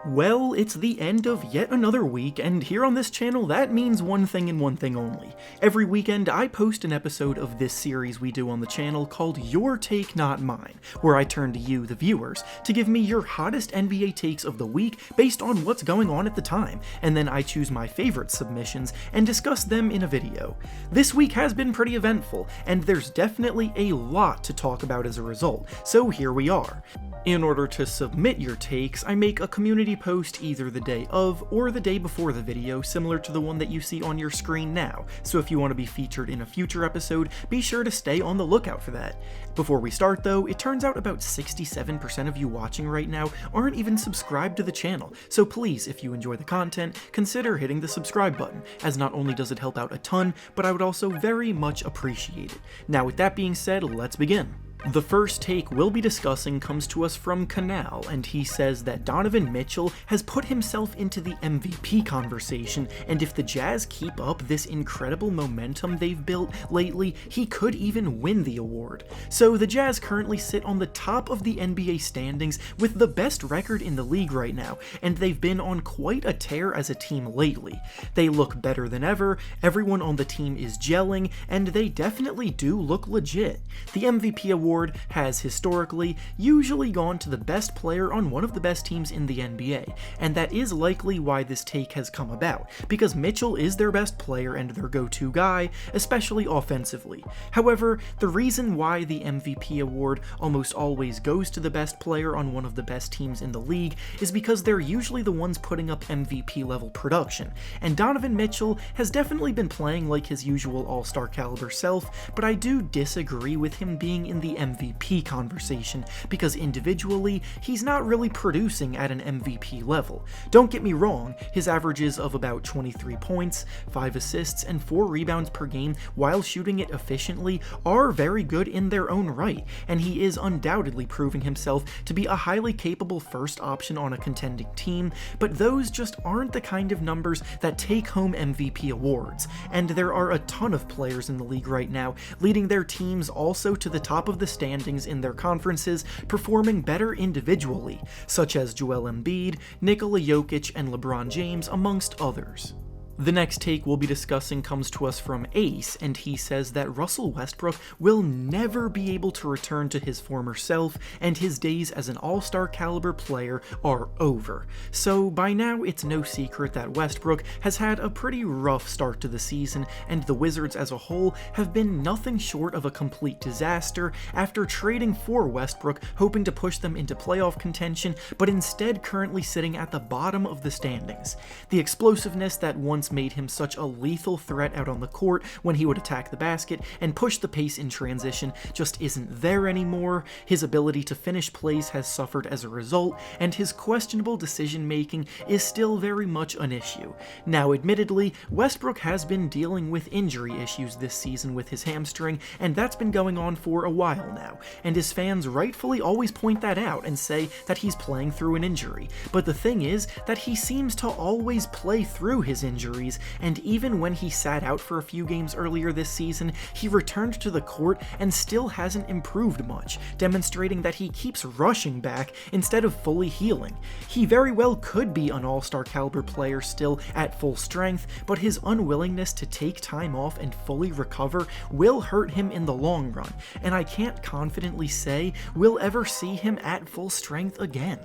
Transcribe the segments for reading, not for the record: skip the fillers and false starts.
Well, it's the end of yet another week, and here on this channel that means one thing and one thing only. Every weekend I post an episode of this series we do on the channel called Your Take Not Mine, where I turn to you, the viewers, to give me your hottest NBA takes of the week based on what's going on at the time, and then I choose my favorite submissions and discuss them in a video. This week has been pretty eventful, and there's definitely a lot to talk about as a result, so here we are. In order to submit your takes, I make a community post either the day of or the day before the video, similar to the one that you see on your screen now, so if you want to be featured in a future episode, be sure to stay on the lookout for that. Before we start though, it turns out about 67% of you watching right now aren't even subscribed to the channel, so please, if you enjoy the content, consider hitting the subscribe button, as not only does it help out a ton, but I would also very much appreciate it. Now with that being said, let's begin. The first take we'll be discussing comes to us from Canal, and he says that Donovan Mitchell has put himself into the MVP conversation, and if the Jazz keep up this incredible momentum they've built lately, he could even win the award. So the Jazz currently sit on the top of the NBA standings with the best record in the league right now, and they've been on quite a tear as a team lately. They look better than ever, everyone on the team is gelling, and they definitely do look legit. The MVP award has historically usually gone to the best player on one of the best teams in the NBA, and that is likely why this take has come about, because Mitchell is their best player and their go-to guy, especially offensively. However, the reason why the MVP award almost always goes to the best player on one of the best teams in the league is because they're usually the ones putting up MVP level production, and Donovan Mitchell has definitely been playing like his usual all-star caliber self, but I do disagree with him being in the MVP conversation, because individually, he's not really producing at an MVP level. Don't get me wrong, his averages of about 23 points, 5 assists, and 4 rebounds per game while shooting it efficiently are very good in their own right, and he is undoubtedly proving himself to be a highly capable first option on a contending team, but those just aren't the kind of numbers that take home MVP awards, and there are a ton of players in the league right now leading their teams also to the top of the standings in their conferences, performing better individually, such as Joel Embiid, Nikola Jokic, and LeBron James, amongst others. The next take we'll be discussing comes to us from Ace, and he says that Russell Westbrook will never be able to return to his former self, and his days as an all-star caliber player are over. So by now it's no secret that Westbrook has had a pretty rough start to the season, and the Wizards as a whole have been nothing short of a complete disaster after trading for Westbrook, hoping to push them into playoff contention, but instead currently sitting at the bottom of the standings. The explosiveness that once made him such a lethal threat out on the court when he would attack the basket and push the pace in transition just isn't there anymore, his ability to finish plays has suffered as a result, and his questionable decision making is still very much an issue. Now admittedly, Westbrook has been dealing with injury issues this season with his hamstring, and that's been going on for a while now, and his fans rightfully always point that out and say that he's playing through an injury, but the thing is that he seems to always play through his injuries, and even when he sat out for a few games earlier this season, he returned to the court and still hasn't improved much, demonstrating that he keeps rushing back instead of fully healing. He very well could be an all-star caliber player still at full strength, but his unwillingness to take time off and fully recover will hurt him in the long run, and I can't confidently say we'll ever see him at full strength again.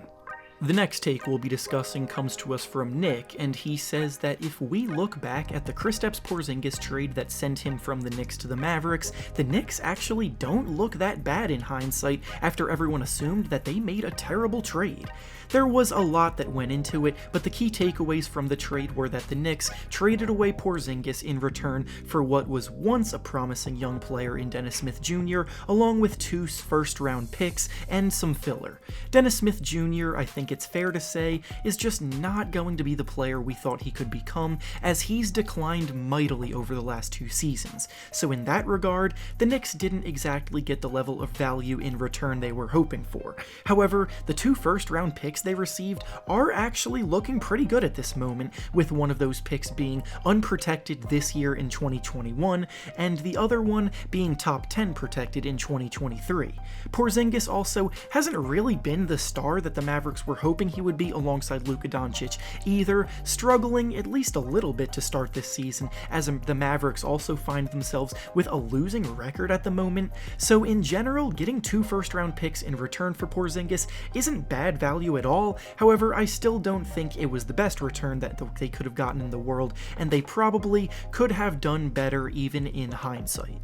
The next take we'll be discussing comes to us from Nick, and he says that if we look back at the Kristaps Porzingis trade that sent him from the Knicks to the Mavericks, the Knicks actually don't look that bad in hindsight after everyone assumed that they made a terrible trade. There was a lot that went into it, but the key takeaways from the trade were that the Knicks traded away Porzingis in return for what was once a promising young player in Dennis Smith Jr., along with 2 first-round picks and some filler. Dennis Smith Jr., I think it's fair to say, is just not going to be the player we thought he could become, as he's declined mightily over the last 2 seasons. So in that regard, the Knicks didn't exactly get the level of value in return they were hoping for. However, the 2 first-round picks picks they received are actually looking pretty good at this moment, with one of those picks being unprotected this year in 2021, and the other one being top 10 protected in 2023. Porzingis also hasn't really been the star that the Mavericks were hoping he would be alongside Luka Doncic, either struggling at least a little bit to start this season, as the Mavericks also find themselves with a losing record at the moment. So in general, getting 2 first-round picks in return for Porzingis isn't bad value at all. However, I still don't think it was the best return that they could have gotten in the world, and they probably could have done better even in hindsight.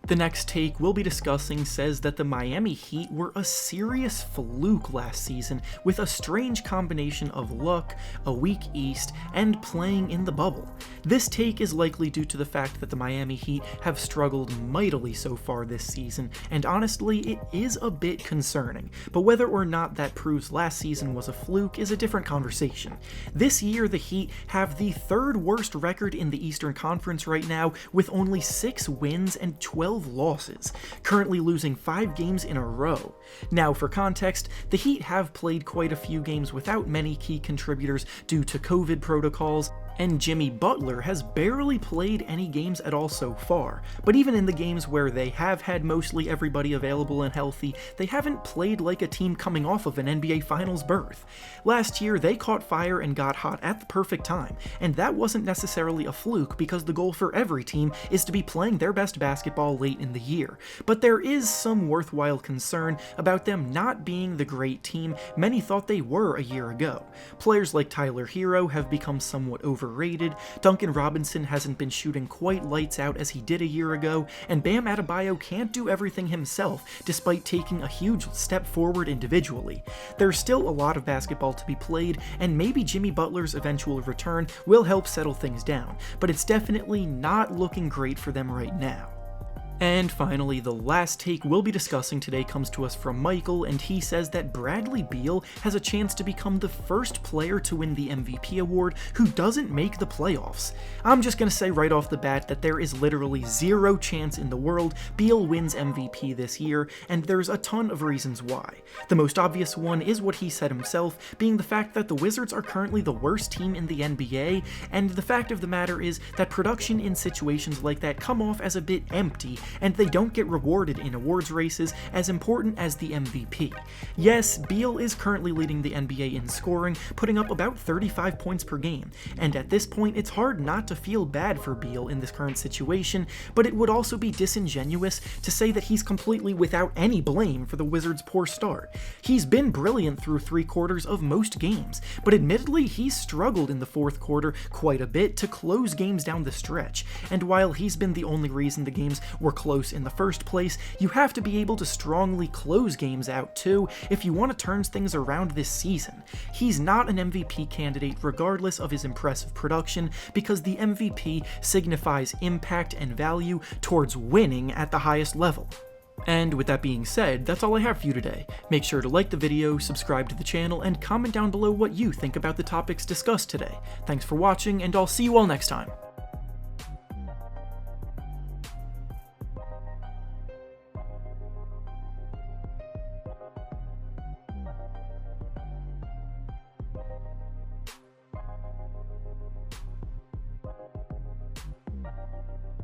The next take we'll be discussing says that the Miami Heat were a serious fluke last season, with a strange combination of luck, a weak East, and playing in the bubble. This take is likely due to the fact that the Miami Heat have struggled mightily so far this season, and honestly, it is a bit concerning, but whether or not that proves last season was a fluke is a different conversation. This year, the Heat have the 3rd worst record in the Eastern Conference right now, with only 6 wins and 12 losses, currently losing 5 games in a row. Now, for context, the Heat have played quite a few games without many key contributors due to COVID protocols, and Jimmy Butler has barely played any games at all so far. But even in the games where they have had mostly everybody available and healthy, they haven't played like a team coming off of an NBA Finals berth. Last year, they caught fire and got hot at the perfect time, and that wasn't necessarily a fluke because the goal for every team is to be playing their best basketball late in the year. But there is some worthwhile concern about them not being the great team many thought they were a year ago. Players like Tyler Herro have become somewhat overrated, Duncan Robinson hasn't been shooting quite lights out as he did a year ago, and Bam Adebayo can't do everything himself despite taking a huge step forward individually. There's still a lot of basketball to be played, and maybe Jimmy Butler's eventual return will help settle things down, but it's definitely not looking great for them right now. And finally, the last take we'll be discussing today comes to us from Michael, and he says that Bradley Beal has a chance to become the first player to win the MVP award who doesn't make the playoffs. I'm just gonna say right off the bat that there is literally 0 chance in the world Beal wins MVP this year, and there's a ton of reasons why. The most obvious one is what he said himself, being the fact that the Wizards are currently the worst team in the NBA, and the fact of the matter is that production in situations like that come off as a bit empty, and they don't get rewarded in awards races as important as the MVP. Yes, Beal is currently leading the NBA in scoring, putting up about 35 points per game, and at this point it's hard not to feel bad for Beal in this current situation, but it would also be disingenuous to say that he's completely without any blame for the Wizards' poor start. He's been brilliant through 3/4 of most games, but admittedly he's struggled in the 4th quarter quite a bit to close games down the stretch, and while he's been the only reason the games were close in the first place, you have to be able to strongly close games out too if you want to turn things around this season. He's not an MVP candidate regardless of his impressive production, because the MVP signifies impact and value towards winning at the highest level. And with that being said, that's all I have for you today. Make sure to like the video, subscribe to the channel, and comment down below what you think about the topics discussed today. Thanks for watching, and I'll see you all next time.